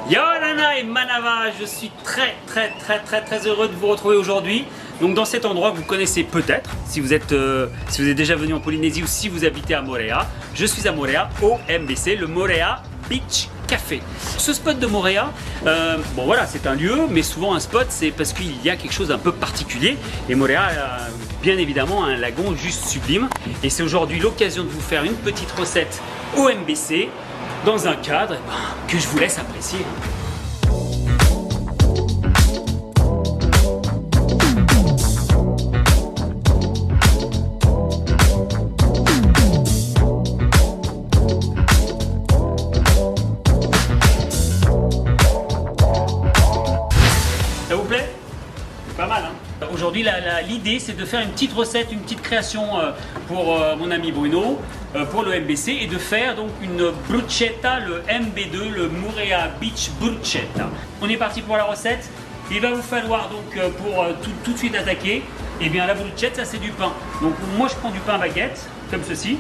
Yorana et Manava, je suis très heureux de vous retrouver aujourd'hui. Donc dans cet endroit que vous connaissez peut-être, si vous êtes déjà venu en Polynésie ou si vous habitez à Moorea. Je suis à Moorea, au MBC, le Moorea Beach Café. Ce spot de Moorea, bon voilà, c'est un lieu, mais souvent un spot, c'est parce qu'il y a quelque chose d'un peu particulier. Et Moorea a bien évidemment un lagon juste sublime. Et c'est aujourd'hui l'occasion de vous faire une petite recette au MBC, dans un cadre que je vous laisse apprécier. Ça vous plaît? C'est pas mal, hein? Aujourd'hui, l'idée, c'est de faire une petite recette, une petite création pour mon ami Bruno, pour le MBC, et de faire donc une bruschetta, le MB2, le Moorea Beach Bruschetta. On est parti pour la recette. Il va vous falloir donc pour tout de suite attaquer, et bien la bruschetta, ça c'est du pain. Donc moi je prends du pain baguette, comme ceci.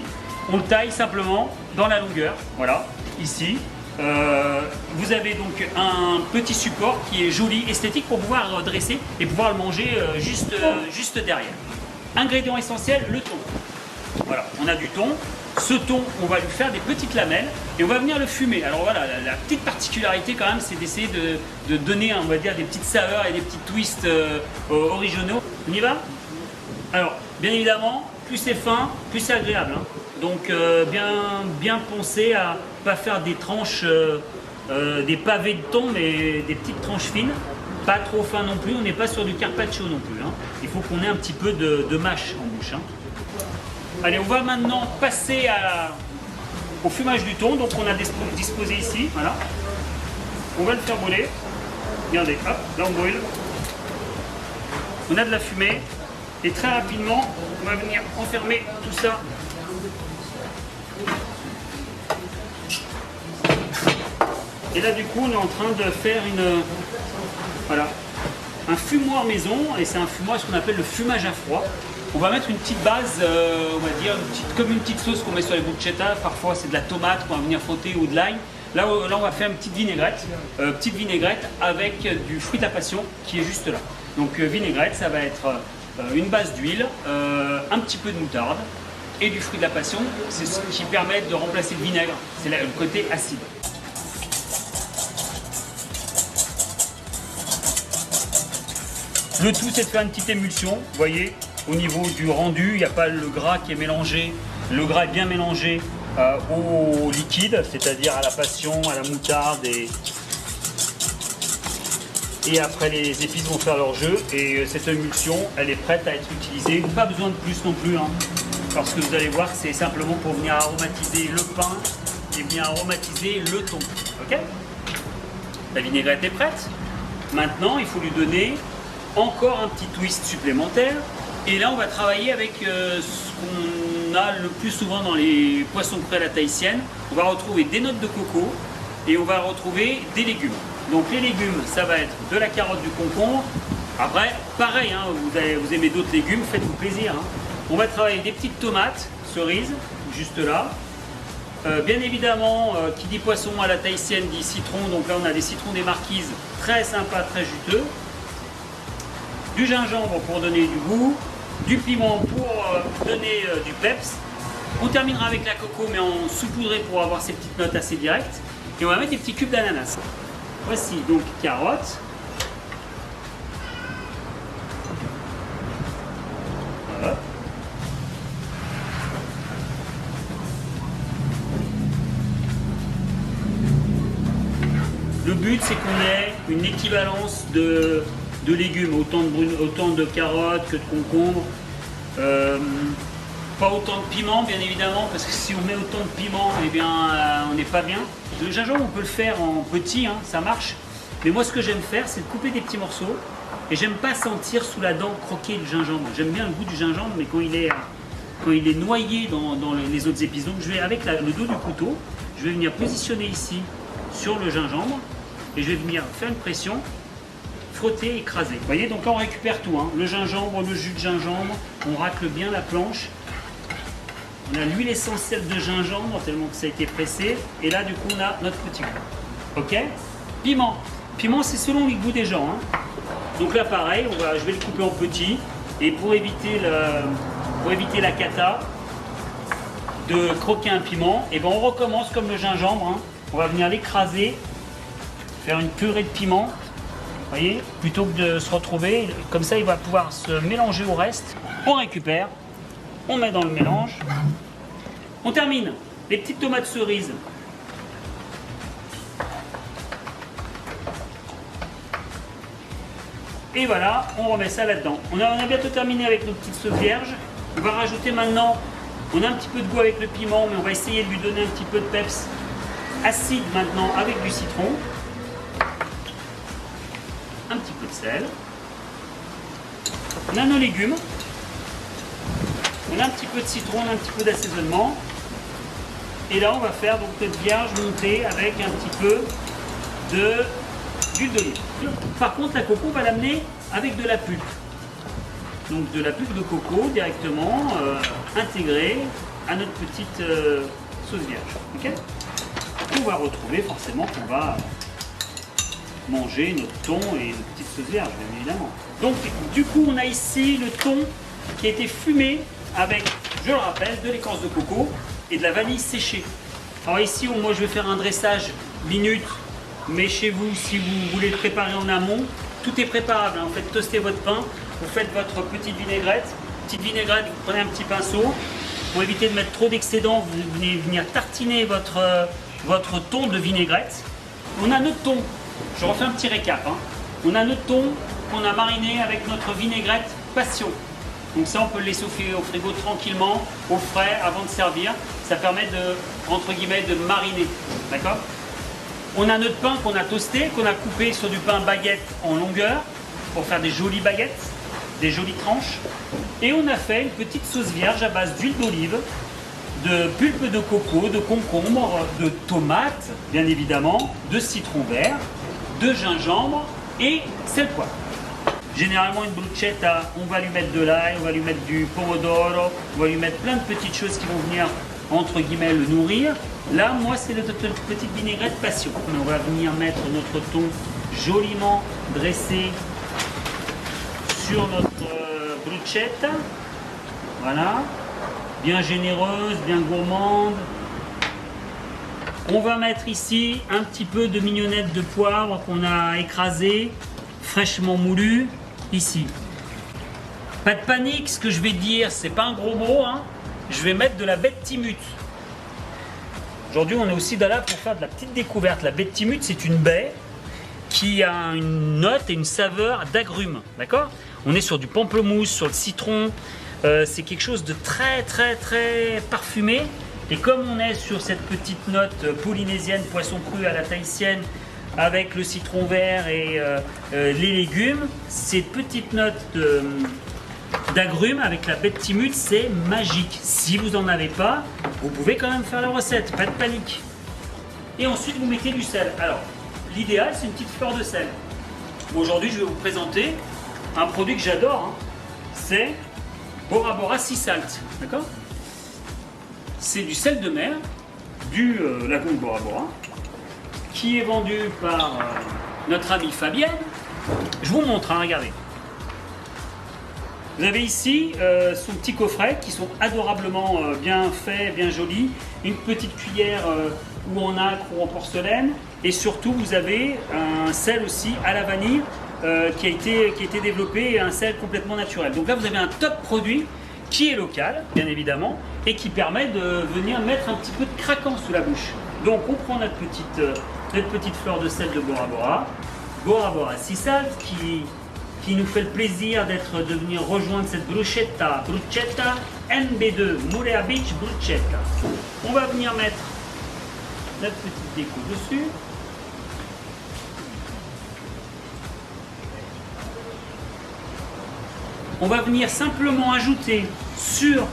On le taille simplement dans la longueur, voilà, ici. Vous avez donc un petit support qui est joli, esthétique pour pouvoir dresser et pouvoir le manger juste derrière. Ingrédient essentiel, le thon. Voilà, on a du thon. Ce thon, on va lui faire des petites lamelles et on va venir le fumer. Alors voilà, la petite particularité quand même, c'est d'essayer de donner, on va dire, des petites saveurs et des petits twists originaux. On y va? Alors, bien évidemment, plus c'est fin, plus c'est agréable, hein. Donc bien penser à pas faire des tranches, des pavés de thon, mais des petites tranches fines, pas trop fin non plus. On n'est pas sur du carpaccio non plus, hein. Il faut qu'on ait un petit peu de mâche en bouche, hein. Allez, on va maintenant passer au fumage du thon. Donc on a disposé ici, voilà. On va le faire brûler. Regardez, hop, là on brûle. On a de la fumée et très rapidement, on va venir enfermer tout ça. Et là du coup on est en train de faire un fumoir maison, et c'est un fumoir, ce qu'on appelle le fumage à froid. On va mettre une petite base, on va dire comme une petite sauce qu'on met sur les bruschetta. Parfois c'est de la tomate qu'on va venir frotter ou de l'ail. Là on va faire une petite vinaigrette avec du fruit de la passion qui est juste là. Donc vinaigrette, ça va être une base d'huile, un petit peu de moutarde et du fruit de la passion. C'est ce qui permet de remplacer le vinaigre, c'est le côté acide. Le tout, c'est de faire une petite émulsion, vous voyez, au niveau du rendu, il n'y a pas le gras qui est mélangé, le gras est bien mélangé au liquide, c'est-à-dire à la passion, à la moutarde, et après les épices vont faire leur jeu, et cette émulsion, elle est prête à être utilisée. Pas besoin de plus non plus, hein, parce que vous allez voir que c'est simplement pour venir aromatiser le pain et venir aromatiser le thon. Ok? La vinaigrette est prête. Maintenant, il faut lui donner encore un petit twist supplémentaire, et là on va travailler avec ce qu'on a le plus souvent dans les poissons crus à la tahitienne. On va retrouver des notes de coco et on va retrouver des légumes. Donc les légumes, ça va être de la carotte, du concombre. Après pareil, hein, vous aimez d'autres légumes, faites-vous plaisir, hein. On va travailler des petites tomates cerises juste là. Bien évidemment, qui dit poisson à la tahitienne dit citron, donc là on a des citrons des marquises, très sympa, très juteux. Du gingembre pour donner du goût, du piment pour donner du peps. On terminera avec la coco, mais en saupoudré pour avoir ces petites notes assez directes. Et on va mettre des petits cubes d'ananas. Voici donc carottes. Voilà. Le but, c'est qu'on ait une équivalence de légumes, autant de carottes que de concombres, pas autant de piment bien évidemment, parce que si on met autant de piment, eh bien on n'est pas bien. Le gingembre on peut le faire en petit, hein, ça marche, mais moi ce que j'aime faire c'est de couper des petits morceaux, et j'aime pas sentir sous la dent croquer le gingembre. J'aime bien le goût du gingembre, mais quand il est noyé dans les autres épices. Donc je vais avec le dos du couteau, je vais venir positionner ici sur le gingembre, et je vais venir faire une pression, frotter, écraser. Vous voyez, donc là on récupère tout, hein. Le gingembre, le jus de gingembre, on racle bien la planche. On a l'huile essentielle de gingembre, tellement que ça a été pressé. Et là, du coup, on a notre petit goût. Ok? Piment. Piment, c'est selon les goûts des gens. Hein. Donc là, pareil, je vais le couper en petits. Et pour éviter la cata de croquer un piment, et ben on recommence comme le gingembre. Hein. On va venir l'écraser, faire une purée de piment. Vous voyez, plutôt que de se retrouver, comme ça, il va pouvoir se mélanger au reste. On récupère, on met dans le mélange. On termine. Les petites tomates cerises. Et voilà, on remet ça là-dedans. On a bientôt terminé avec nos petites sauces vierges. On va rajouter maintenant, on a un petit peu de goût avec le piment, mais on va essayer de lui donner un petit peu de peps acide maintenant avec du citron. Un petit peu de sel. On a nos légumes. On a un petit peu de citron, on a un petit peu d'assaisonnement. Et là, on va faire donc notre vierge montée avec un petit peu d'huile d'olive. Par contre, la coco, on va l'amener avec de la pulpe. Donc de la pulpe de coco directement intégrée à notre petite sauce vierge. Okay, on va retrouver forcément qu'on va manger notre thon et notre petite sauce vierge, bien évidemment. Donc du coup, on a ici le thon qui a été fumé avec, je le rappelle, de l'écorce de coco et de la vanille séchée. Alors ici, moi je vais faire un dressage minute, mais chez vous, si vous voulez le préparer en amont, tout est préparable. Vous faites toaster votre pain, vous faites votre petite vinaigrette. Petite vinaigrette, vous prenez un petit pinceau. Pour éviter de mettre trop d'excédent, vous venez venir tartiner votre thon de vinaigrette. On a notre thon, je refais un petit récap. Hein. On a notre thon qu'on a mariné avec notre vinaigrette passion. Donc ça, on peut le laisser au frigo tranquillement, au frais, avant de servir. Ça permet de, entre guillemets, de mariner. D'accord ? On a notre pain qu'on a toasté, qu'on a coupé sur du pain baguette en longueur pour faire des jolies baguettes, des jolies tranches. Et on a fait une petite sauce vierge à base d'huile d'olive, de pulpe de coco, de concombre, de tomates, bien évidemment, de citron vert, de gingembre et sel poivre. Généralement, une bruschetta, on va lui mettre de l'ail, on va lui mettre du pomodoro, on va lui mettre plein de petites choses qui vont venir, entre guillemets, le nourrir. Là, moi, c'est notre petite vinaigrette passion. On va venir mettre notre thon joliment dressé sur notre bruschetta. Voilà. Bien généreuse, bien gourmande. On va mettre ici un petit peu de mignonnette de poivre qu'on a écrasé, fraîchement moulu, ici. Pas de panique, ce que je vais dire, c'est pas un gros mot, hein. Je vais mettre de la bettimut. Aujourd'hui, on est aussi là pour faire de la petite découverte. La bettimut, c'est une baie qui a une note et une saveur d'agrumes, d'accord? On est sur du pamplemousse, sur le citron. C'est quelque chose de très, très, très parfumé. Et comme on est sur cette petite note polynésienne, poisson cru à la tahitienne, avec le citron vert et les légumes, cette petite note d'agrumes avec la bettimut, c'est magique. Si vous n'en avez pas, vous pouvez quand même faire la recette, pas de panique. Et ensuite, vous mettez du sel. Alors, l'idéal, c'est une petite fleur de sel. Aujourd'hui, je vais vous présenter un produit que j'adore. Hein. C'est Bora Bora Sea Salt. D'accord ? C'est du sel de mer du lagon de Bora Bora qui est vendu par notre amie Fabienne. Je vous montre, hein, regardez. Vous avez ici son petit coffret qui sont adorablement bien faits, bien jolis. Une petite cuillère ou en nacre ou en porcelaine. Et surtout, vous avez un sel aussi à la vanille qui a été développé, un sel complètement naturel. Donc là, vous avez un top produit qui est local, bien évidemment, et qui permet de venir mettre un petit peu de craquant sous la bouche. Donc on prend notre petite fleur de sel de Bora Bora, Bora Bora Sea Salt, qui nous fait le plaisir de venir rejoindre cette bruschetta NB2 Moorea Beach Bruschetta. On va venir mettre notre petite déco dessus. On va venir simplement ajouter sur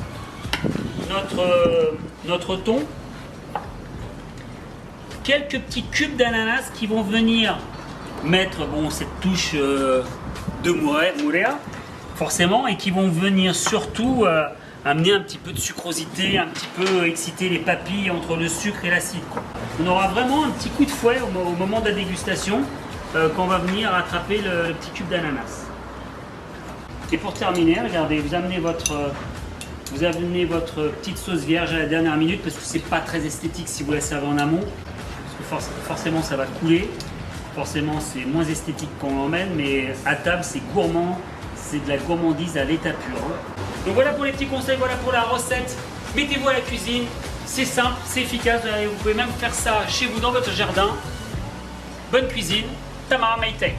notre thon quelques petits cubes d'ananas qui vont venir mettre cette touche de Moorea forcément, et qui vont venir surtout amener un petit peu de sucrosité, un petit peu exciter les papilles entre le sucre et l'acide. On aura vraiment un petit coup de fouet au moment de la dégustation quand on va venir attraper le petit cube d'ananas. Et pour terminer, regardez, vous amenez votre petite sauce vierge à la dernière minute parce que c'est pas très esthétique si vous la servez en amont. Parce que forcément ça va couler. Forcément c'est moins esthétique qu'on l'emmène, mais à table c'est gourmand, c'est de la gourmandise à l'état pur. Donc voilà pour les petits conseils, voilà pour la recette. Mettez-vous à la cuisine, c'est simple, c'est efficace, vous pouvez même faire ça chez vous dans votre jardin. Bonne cuisine, Tamara Maytag.